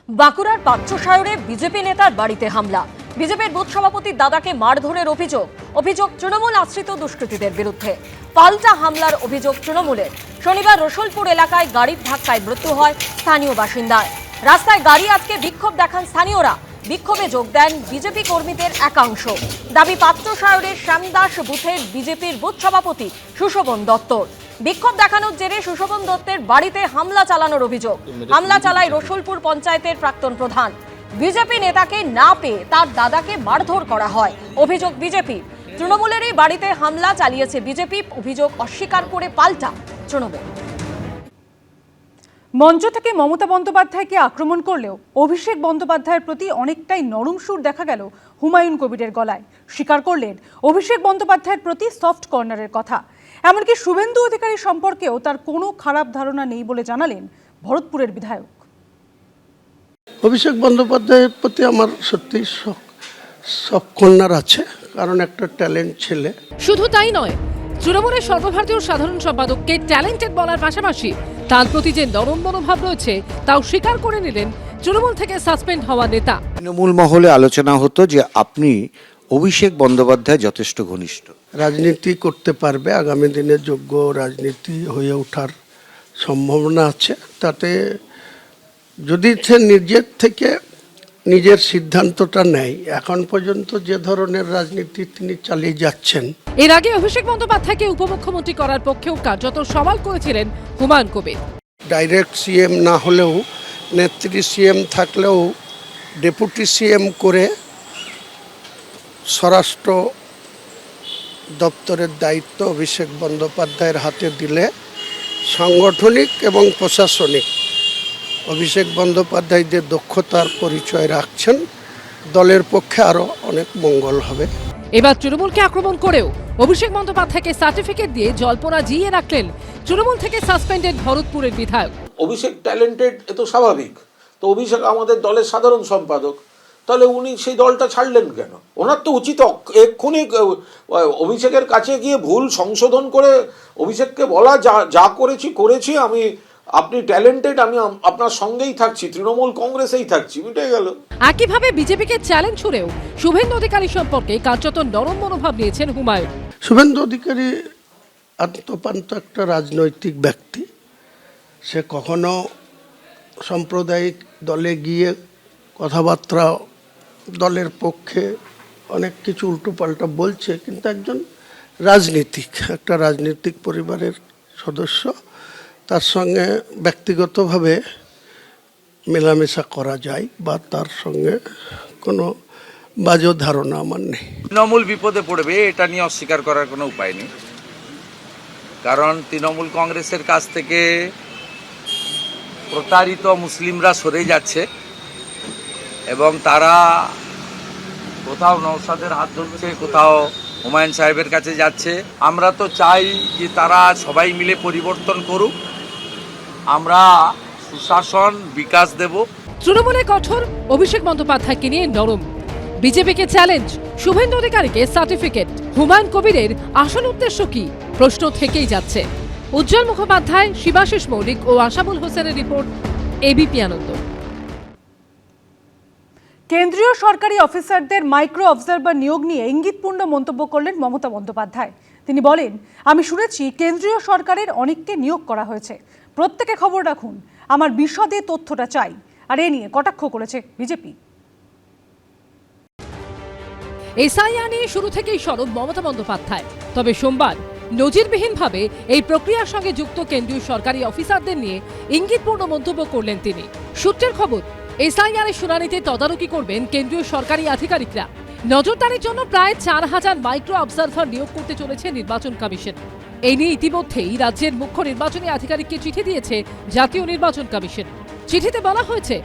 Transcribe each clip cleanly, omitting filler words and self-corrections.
বাঁকুড়ার পাত্রসায়রে বিজেপি নেতার বাড়িতে হামলা। বিজেপির বুথ সভাপতির দাদাকে মারধরের অভিযোগ তৃণমূল আশ্রিত দুষ্কৃতীদের বিরুদ্ধে। পাল্টা হামলার অভিযোগ তৃণমূলের। শনিবার রসুলপুর এলাকায় গাড়ির ধাক্কায় মৃত্যু হয় স্থানীয় বাসিন্দার। রাস্তায় গাড়ি আটকে বিক্ষোভ দেখান স্থানীয়রা। বিক্ষোভে যোগ দেন বিজেপি কর্মীদের একাংশ। দাবি পাত্রসায়রের শ্যামদাস বুথের বিজেপির বুথ সভাপতি সুশোভন দত্তর। বিক্ষোভ দেখানোর জেরে সুশোভন দত্তের বাড়িতে হামলা চালানোর অভিযোগ। হামলা চালায় রসুলপুর পঞ্চায়েতের প্রাক্তন প্রধান। বিজেপি নেতাকে না পেয়ে তার দাদাকে মারধর করা হয়, অভিযোগ বিজেপি। তৃণমূলেরই বাড়িতে হামলা চালিয়েছে বিজেপি, অভিযোগ অস্বীকার করে পাল্টা তৃণমূল। মঞ্চ থেকে মমতা বন্দ্যোপাধ্যায়কে আক্রমণ করলেও অভিষেক বন্দ্যোপাধ্যায়ের প্রতি অনেকটাই নরম সুর দেখা গেল হুমায়ুন কবিরের গলায়। স্বীকার করলেন অভিষেক বন্দ্যোপাধ্যায়ের প্রতি সফট কর্নারের কথা। এমনকি শুভেন্দু অধিকারী সম্পর্কেও তার কোনো খারাপ ধারণা নেই বলে জানালেন ভরতপুরের বিধায়ক। অভিষেক বন্দ্যোপাধ্যায়ের প্রতি আমার সত্যি সফট কর্নার আছে, কারণ একটা ট্যালেন্ট ছেলে। শুধু তাই নয়, তৃণমূলের সর্বভারতীয় সাধারণ সম্পাদককে ট্যালেন্টেড বলার পাশাপাশি তার প্রতি যে নরম মনোভাব রয়েছে তাও স্বীকার করে নিলেন তৃণমূল থেকে সাসপেন্ড হওয়া নেতা। তৃণমূল মহলে আলোচনা হতো যে আপনি অভিষেক বন্দ্যোপাধ্যায় যথেষ্ট ঘনিষ্ঠ, রাজনীতি করতে পারবে, আগামী দিনে যোগ্য রাজনীতি হয়ে ওঠার সম্ভাবনা আছে। তাতে যদি সে নিজের থেকে নিজের সিদ্ধান্তটা নেয়, এখন পর্যন্ত যে ধরনের রাজনীতি তিনি চালিয়ে যাচ্ছেন। এর আগে অভিষেক বন্দ্যোপাধ্যায়কে উপমুখ্যমন্ত্রী করার পক্ষেও কার্যত সওয়াল করেছিলেন হুমায়ুন কবির। ডাইরেক্ট সিএম না হলেও, নেত্রী সিএম থাকলেও ডেপুটি সিএম করে স্বরাষ্ট্র দপ্তরের দায়িত্ব অভিষেক বন্দ্যোপাধ্যায়ের হাতে দিলে সাংগঠনিক এবং প্রশাসনিক অভিষেক বন্দ্যোপাধ্যায় যে দক্ষতার পরিচয় রাখছেন, দলের পক্ষে আরও অনেক মঙ্গল হবে। এবার তৃণমূলকে আক্রমণ করেও অভিষেক বন্দ্যোপাধ্যায়কে সার্টিফিকেট দিয়ে জল্পনা জিইয়ে রাখলেন তৃণমূল থেকে সাসপেন্ডেড ভরতপুরের বিধায়ক। অভিষেক ট্যালেন্টেড, এ তো স্বাভাবিক। তো অভিষেক আমাদের দলের সাধারণ সম্পাদক, তাহলে উনি সেই দলটা ছাড়লেন কেন? ওনার তো উচিত এক্ষুনি অভিষেকের কাছে গিয়ে ভুল সংশোধন করে অভিষেককে বলা, যা করেছি আমি, আপনি ট্যালেন্টেড, আমি আপনার সঙ্গেই থাকছি, তৃণমূল কংগ্রেসেই থাকছি, মিটে গেল। একইভাবে বিজেপিকে চ্যালেঞ্জ ছুড়েও শুভেন্দু অধিকারী সম্পর্কে কার্যত নরম মনোভাব নিয়েছেন হুমায়ুন। শুভেন্দু অধিকারী আত্মপান্ত একটা রাজনৈতিক ব্যক্তি। সে কখনো সাম্প্রদায়িক দলে গিয়ে কথাবার্তা দলের পক্ষে অনেক কিছু উল্টোপাল্টা বলছে, কিন্তু একজন একটা রাজনৈতিক পরিবারের সদস্য। তার সঙ্গে ব্যক্তিগতভাবে মেলামেশা করা যায় বা তার সঙ্গে কোনো বাজে ধারণা আমার নেই। তৃণমূল বিপদে পড়বে এটা নিয়ে অস্বীকার করার কোনো উপায় নেই, কারণ তৃণমূল কংগ্রেসের কাছ থেকে প্রতারিত মুসলিমরা সরে যাচ্ছে এবং তারা কোথাও নওশাদের হাত ধরছে, কোথাও হুমায়ুন সাহেবের কাছে যাচ্ছে। আমরা তো চাই যে তারা সবাই মিলে পরিবর্তন করুক, আমরা সুশাসন বিকাশ দেব। তৃণমূলে কঠোর, অভিষেক বন্দ্যোপাধ্যায়কে নিয়ে নরম। বিজেপিকে চ্যালেঞ্জ, শুভেন্দু অধিকারীকে সার্টিফিকেট। হুমায়ুন কবিরের আসল উদ্দেশ্য কি? প্রশ্ন থেকেই যাচ্ছে। উজ্জ্বল মুখোপাধ্যায়, শিবাশিস মৌলিক ও আশাবুল হোসেনের রিপোর্ট, এবিপি আনন্দ। কেন্দ্রীয় সরকারি অফিসারদের মাইক্রো অবজারভার নিয়োগ নিয়ে ইঙ্গিতপূর্ণ মন্তব্য করলেন মমতা বন্দ্যোপাধ্যায়। তিনি বলেন, আমি শুনেছি কেন্দ্রীয় সরকারের অনেককে নিয়োগ করা হয়েছে, প্রত্যেকে খবর রাখুন, আমার বিশদে তথ্যটা চাই। আর এ নিয়ে কটাক্ষ করেছে বিজেপি। এসআইআর নিয়ে শুরু থেকেই সরব মমতা বন্দ্যোপাধ্যায়। তবে সোমবার নজিরবিহীনভাবে এই প্রক্রিয়ার সঙ্গে যুক্ত কেন্দ্রীয় সরকারি অফিসারদের নিয়ে ইঙ্গিতপূর্ণ মন্তব্য করলেন তিনি। সূত্রের খবর, এসআইআর এর শুনানিতে তদারকি করবেন কেন্দ্রীয় সরকারি আধিকারিকরা। নজরদারির জন্য প্রায় 4000 মাইক্রো অবজারভার নিয়োগ করতে চলেছে নির্বাচন কমিশন। এই নিয়ে ইতিমধ্যেই রাজ্যের মুখ্য নির্বাচনী আধিকারিককে চিঠি দিয়েছে জাতীয় নির্বাচন কমিশন। চিঠিতে বলা হয়েছে,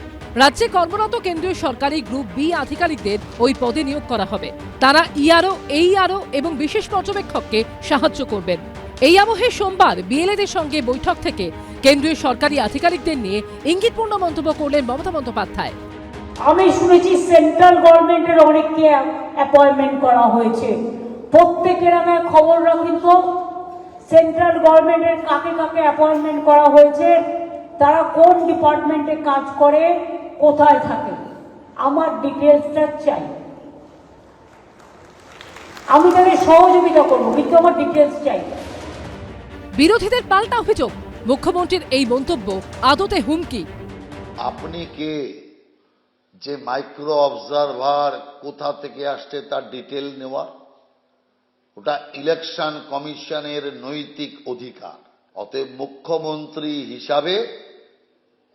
রাজ্যে কর্মরত কেন্দ্রীয় সরকারি গ্রুপ বি আধিকারিকদের ওই পদে নিয়োগ করা হবে। তারা ইআরও, এইআরও এবং বিশেষ পর্যবেক্ষককে সাহায্য করবেন। এই আবহে সোমবার বিএলএদের সঙ্গে বৈঠক থেকে কেন্দ্রীয় সরকারি আধিকারিকদের নিয়ে ইঙ্গিতপূর্ণ মন্তব্য করলেন মমতা বন্দ্যোপাধ্যায়। আমি শুনেছি সেন্ট্রাল গভর্নমেন্টের অনেককে অ্যাপয়েন্টমেন্ট করা হয়েছে, প্রত্যেকের আমি খবর রাখি তো সেন্ট্রাল গভর্নমেন্টের কাকে কাকে অ্যাপয়েন্টমেন্ট করা হয়েছে, তারা কোন ডিপার্টমেন্টে কাজ করে, কোথায় থাকে, আমার ডিটেলসটা চাই। আমি তাকে সহযোগিতা করবো, কিন্তু আমার ডিটেলস চাই। বিরোধীদের পাল্টা অভিযোগ, মুখ্যমন্ত্রীর এই মন্তব্য আদতে হুমকি। আপনি কে যে মাইক্রো অবজারভার কোথা থেকে আসছে তার ডিটেল নেওয়া? ওটা ইলেকশন কমিশনের নৈতিক অধিকার। অতএব মুখ্যমন্ত্রী হিসাবে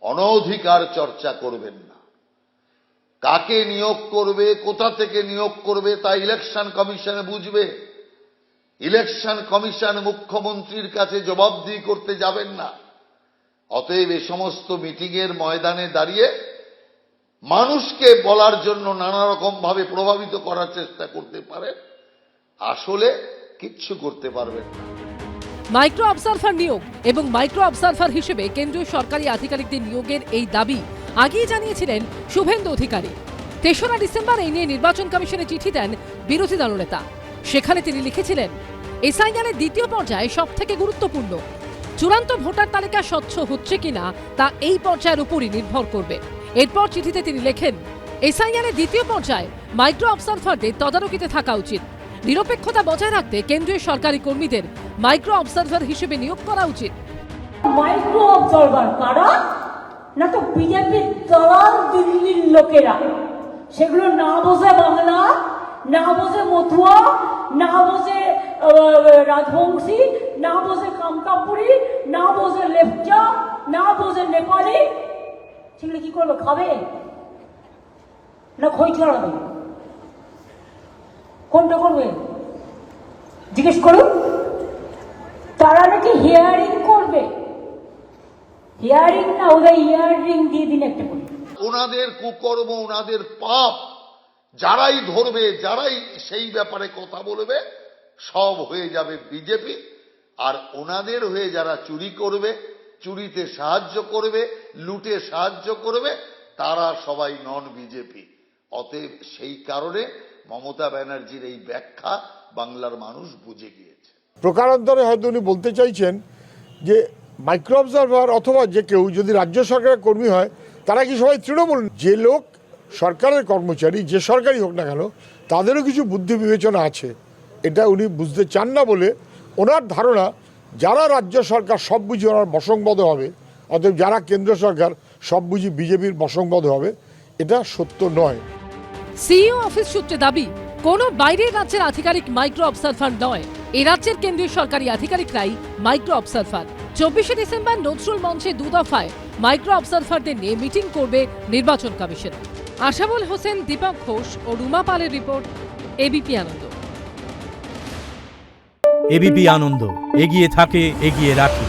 অনধিকার চর্চা করবেন না। কাকে নিয়োগ করবে, কোথা থেকে নিয়োগ করবে তা ইলেকশন কমিশন বুঝবে। ইলেকশন কমিশন মুখ্যমন্ত্রীর কাছে জবাবদিহি করতে যাবেন না। অতএব এ সমস্ত মিটিংয়ের ময়দানে দাঁড়িয়ে মানুষকে বলার জন্য নানা রকম ভাবে প্রভাবিত করার চেষ্টা করতে পারে, আসলে কিচ্ছু করতে পারবেন না। মাইক্রো অবজারভার নিয়োগ এবং মাইক্রো অবজারভার হিসেবে কেন্দ্রীয় সরকারি আধিকারিকদের নিয়োগের এই দাবি আগেই জানিয়েছিলেন শুভেন্দু অধিকারী। ৩রা ডিসেম্বর এই নিয়ে নির্বাচন কমিশনে চিঠি দেন বিরোধী দলনেতা। সেখানে তিনি লিখেছিলেন, এসআইআরের দ্বিতীয় পর্যায়ে সবথেকে গুরুত্বপূর্ণ। চূড়ান্ত ভোটার তালিকা স্বচ্ছ হচ্ছে কিনা তা এই পর্যায়ের উপরই নির্ভর করবে। এরপর চিঠিতে তিনি লেখেন, এসআইআরের দ্বিতীয় পর্যায়ে মাইক্রো অবজারভারদের তদারকিতে থাকা উচিত। নিরপেক্ষতা বজায় রাখতে কেন্দ্রীয় সরকারি কর্মীদের মাইক্রো অবজারভার হিসেবে নিয়োগ করা উচিত। মাইক্রো অবজারভার কারা? না তো বিজেপির দলাল দিল্লির লোকেরা। সেগুলো না বোঝে বাংলা, না বোঝে মথুয়া, না বোঝে রাজবংশী, না বোঝে কামতাপুরি, না বোঝে লেপচা, না বোঝে নেপালি। সেগুলো কি করবে? খাবে না খই ছড়াবে? কোনটা করবে জিজ্ঞেস করুন। তারা নাকি হিয়ারিং করবে। হিয়ারিং না, ওদের হিয়ারিং দিয়ে দিন একটা করে। ওনাদের কুকর্ম, ওনাদের পাপ যারাই ধরবে, যারাই সেই ব্যাপারে কথা বলবে, সব হয়ে যাবে বিজেপি। আর ওনাদের হয়ে যারা চুরি করবে, চুরিতে সাহায্য করবে, লুটে সাহায্য করবে, তারা সবাই নন বিজেপি। অতএব সেই কারণে মমতা ব্যানার্জির এই ব্যাখ্যা বাংলার মানুষ বুঝে গিয়েছে। প্রকারান্তরে হয়তো উনি বলতে চাইছেন যে মাইক্রো অবজারভার অথবা যে কেউ যদি রাজ্য সরকারের কর্মী হয়, তারা কি সবাই তৃণমূল? যে লোক সরকারের কর্মচারী, যে সরকারি হোক না কেন, তাদেরও কিছু বুদ্ধি বিবেচনা আছে। এটা উনি বুঝতে চান না বলে ওনার ধারণা যারা রাজ্য সরকার সব বুঝি ওনার বশংবদ্ধ হবে, অতএব যারা কেন্দ্র সরকার সব বুঝি বিজেপির বশংবদ্ধ হবে, এটা সত্য নয়। সিইও অফিস সূত্রে দাবি, কোনো বাইরের রাজ্যের আধিকারিক মাইক্রো অবজারভার নয়। এই রাজ্যের কেন্দ্রীয় সরকারি আধিকারিকরাই মাইক্রো অবজারভার। 24শে ডিসেম্বর নজরুল মঞ্চে 2 দফায় মাইক্রো অবজারভারদের নিয়ে মিটিং করবে নির্বাচন কমিশন। আশাবুল হোসেন, দীপক ঘোষ ও রুমা পালের রিপোর্ট, এবিপি আনন্দ। এবিপি আনন্দ, এগিয়ে থাকে, এগিয়ে রাখে।